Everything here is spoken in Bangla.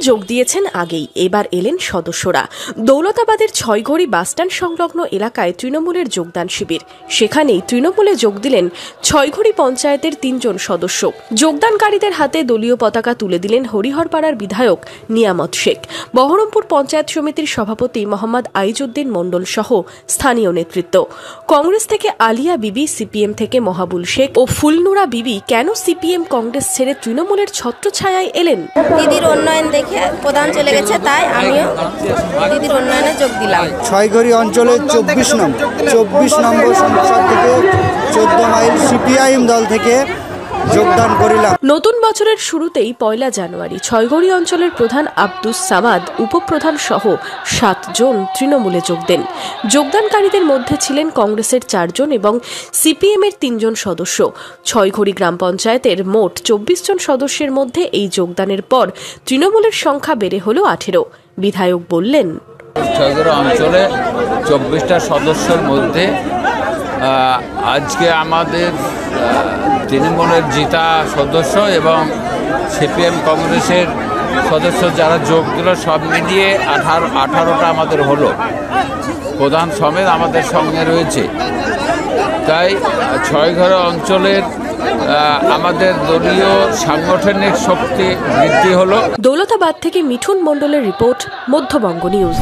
যোগ দিয়েছেন আগেই, এবার এলেন সদস্যরা। দৌলতাবাদের ছয়ঘড়ি বাসস্ট্যান্ড সংলগ্ন এলাকায় তৃণমূলের যোগদান শিবির। সেখানেই তৃণমূলে যোগ দিলেন ছয়ঘড়ি পঞ্চায়েতের ৩ জন সদস্য। যোগদানকারীদের হাতে দলীয় পতাকা তুলে দিলেন হরিহরপাড়ার বিধায়ক নিয়ামত শেখ, বহরমপুর পঞ্চায়েত সমিতির সভাপতি মোহাম্মদ আইজউদ্দিন মণ্ডল সহ স্থানীয় নেতৃত্ব। কংগ্রেস থেকে আলিয়া বিবি, সিপিএম থেকে মহাবুল শেখ ও ফুলনুরা বিবি কেন সিপিএম কংগ্রেস ছেড়ে তৃণমূলের ছত্রছায়ায় এলেন? দিদির উন্নয়ন দেখে প্রধান চলে গেছে, তাই আমিও দিদির উন্নয়নে যোগ দিলাম। ছয়ঘড়ি অঞ্চলের 24 নম্বর সংসদ থেকে 14 মাইল সিপিআইএম দল থেকে যোগদান করিলাম। নতুন বছরের শুরুতেই 1 জানুয়ারি ছয়ঘড়ি অঞ্চলের প্রধান আব্দুস সামাদ, উপপ্রধান সহ 7 জন তৃণমূলে যোগ দেন। যোগদানকারীদের মধ্যে ছিলেন কংগ্রেসের 4 জন এবং সিপিএমের 3 জন সদস্য। ছয়ঘড়ি গ্রাম পঞ্চায়েতের মোট 24 জন সদস্যের মধ্যে এই যোগদানের পর তৃণমূলের সংখ্যা বেড়ে হল 18। বিধায়ক বললেন, ছয়ঘড়ি অঞ্চলে 24টা সদস্যের মধ্যে আজকে আমাদের তৃণমূলের জিতা সদস্য এবং সিপিএম কংগ্রেসের সদস্য যারা যোগ দিল, সব মিলিয়ে 18টা আমাদের হলো। প্রধান সমেত আমাদের সঙ্গে রয়েছে। তাই ছয়ঘড়ি অঞ্চলের আমাদের দলীয় সাংগঠনিক শক্তি বৃদ্ধি হলো। দৌলতাবাদ থেকে মিঠুন মণ্ডলের রিপোর্ট, মধ্যবঙ্গ নিউজ।